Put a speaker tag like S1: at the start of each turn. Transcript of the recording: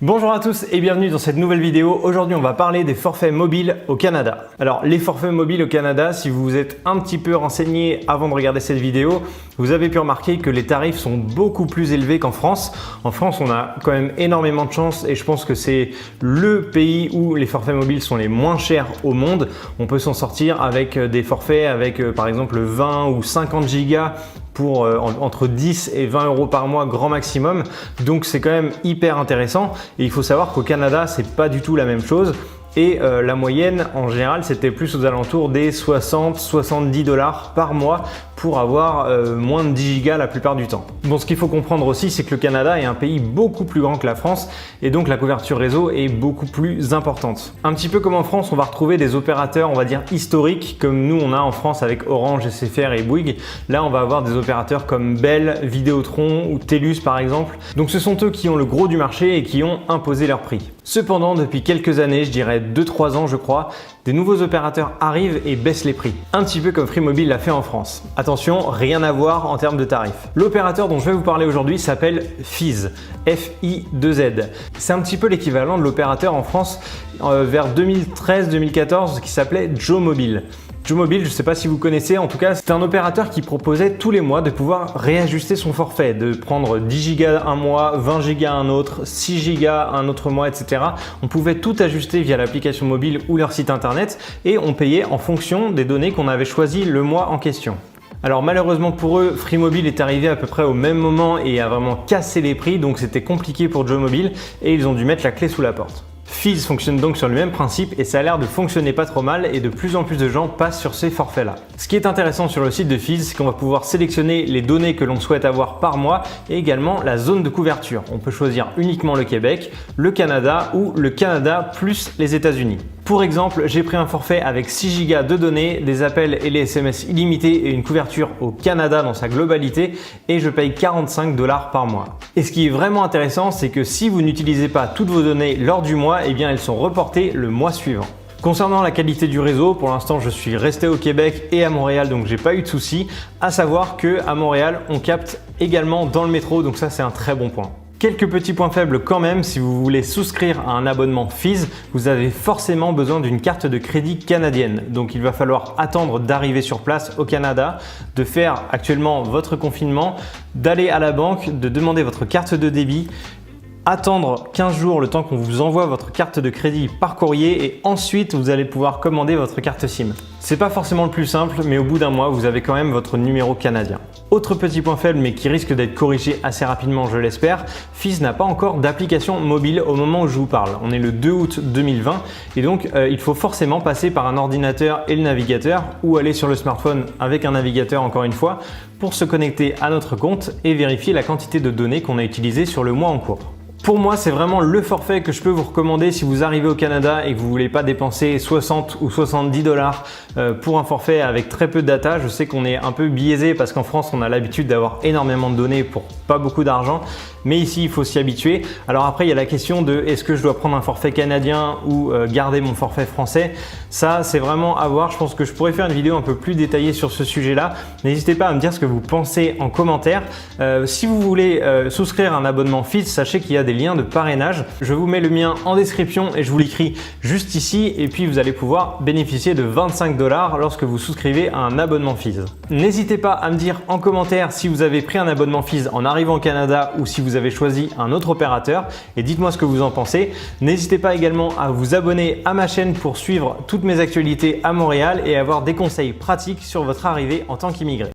S1: Bonjour à tous et bienvenue dans cette nouvelle vidéo. Aujourd'hui, on va parler des forfaits mobiles au Canada. Alors, les forfaits mobiles au Canada, si vous vous êtes un petit peu renseigné avant de regarder cette vidéo, vous avez pu remarquer que les tarifs sont beaucoup plus élevés qu'en France. En France, on a quand même énormément de chance et je pense que c'est le pays où les forfaits mobiles sont les moins chers au monde. On peut s'en sortir avec des forfaits avec par exemple 20 ou 50 gigas pour entre 10 et 20 euros par mois grand maximum. Donc c'est quand même hyper intéressant et il faut savoir qu'au Canada, c'est pas du tout la même chose. Et la moyenne en général c'était plus aux alentours des 60-70 $ par mois pour avoir moins de 10 gigas la plupart du temps. Bon, ce qu'il faut comprendre aussi, c'est que le Canada est un pays beaucoup plus grand que la France et donc la couverture réseau est beaucoup plus importante. Un petit peu comme en France, on va retrouver des opérateurs, on va dire historiques, comme nous on a en France avec Orange, SFR et Bouygues. Là, on va avoir des opérateurs comme Bell, Vidéotron ou TELUS par exemple. Donc ce sont eux qui ont le gros du marché et qui ont imposé leur prix. Cependant, depuis quelques années, je dirais 2-3 ans je crois, des nouveaux opérateurs arrivent et baissent les prix. Un petit peu comme Free Mobile l'a fait en France. Attention, rien à voir en termes de tarifs. L'opérateur dont je vais vous parler aujourd'hui s'appelle Fiz, F-I-2-Z. C'est un petit peu l'équivalent de l'opérateur en France vers 2013-2014 qui s'appelait Joe Mobile. Joe Mobile, je ne sais pas si vous connaissez, en tout cas, c'est un opérateur qui proposait tous les mois de pouvoir réajuster son forfait, de prendre 10 gigas un mois, 20 gigas un autre, 6 gigas un autre mois, etc. On pouvait tout ajuster via l'application mobile ou leur site internet et on payait en fonction des données qu'on avait choisies le mois en question. Alors malheureusement pour eux, Free Mobile est arrivé à peu près au même moment et a vraiment cassé les prix, donc c'était compliqué pour Joe Mobile et ils ont dû mettre la clé sous la porte. Fiz fonctionne donc sur le même principe et ça a l'air de fonctionner pas trop mal et de plus en plus de gens passent sur ces forfaits-là. Ce qui est intéressant sur le site de Fiz, c'est qu'on va pouvoir sélectionner les données que l'on souhaite avoir par mois et également la zone de couverture. On peut choisir uniquement le Québec, le Canada ou le Canada plus les États-Unis. Pour exemple, j'ai pris un forfait avec 6 gigas de données, des appels et les SMS illimités et une couverture au Canada dans sa globalité et je paye 45 $ par mois. Et ce qui est vraiment intéressant, c'est que si vous n'utilisez pas toutes vos données lors du mois, eh bien elles sont reportées le mois suivant. Concernant la qualité du réseau, pour l'instant je suis resté au Québec et à Montréal donc j'ai pas eu de soucis. À savoir qu'à Montréal on capte également dans le métro, donc ça c'est un très bon point. Quelques petits points faibles quand même, si vous voulez souscrire à un abonnement Fiz, vous avez forcément besoin d'une carte de crédit canadienne. Donc il va falloir attendre d'arriver sur place au Canada, de faire actuellement votre confinement, d'aller à la banque, de demander votre carte de débit, attendre 15 jours le temps qu'on vous envoie votre carte de crédit par courrier et ensuite vous allez pouvoir commander votre carte SIM. C'est pas forcément le plus simple, mais au bout d'un mois, vous avez quand même votre numéro canadien. Autre petit point faible, mais qui risque d'être corrigé assez rapidement, je l'espère, Fiz n'a pas encore d'application mobile au moment où je vous parle. On est le 2 août 2020 et donc il faut forcément passer par un ordinateur et le navigateur ou aller sur le smartphone avec un navigateur encore une fois pour se connecter à notre compte et vérifier la quantité de données qu'on a utilisées sur le mois en cours. Pour moi, c'est vraiment le forfait que je peux vous recommander si vous arrivez au Canada et que vous voulez pas dépenser 60 ou 70 $ pour un forfait avec très peu de data. Je sais qu'on est un peu biaisé parce qu'en France, on a l'habitude d'avoir énormément de données pour pas beaucoup d'argent. Mais ici, il faut s'y habituer. Alors après, il y a la question de est-ce que je dois prendre un forfait canadien ou garder mon forfait français. Ça, c'est vraiment à voir. Je pense que je pourrais faire une vidéo un peu plus détaillée sur ce sujet-là. N'hésitez pas à me dire ce que vous pensez en commentaire. Si vous voulez souscrire un abonnement Fiz, sachez qu'il y a des liens de parrainage. Je vous mets le mien en description et je vous l'écris juste ici. Et puis, vous allez pouvoir bénéficier de 25 $ lorsque vous souscrivez à un abonnement Fiz. N'hésitez pas à me dire en commentaire si vous avez pris un abonnement Fiz en arrivant au Canada ou si vous avez choisi un autre opérateur et dites-moi ce que vous en pensez. N'hésitez pas également à vous abonner à ma chaîne pour suivre toutes mes actualités à Montréal et avoir des conseils pratiques sur votre arrivée en tant qu'immigré.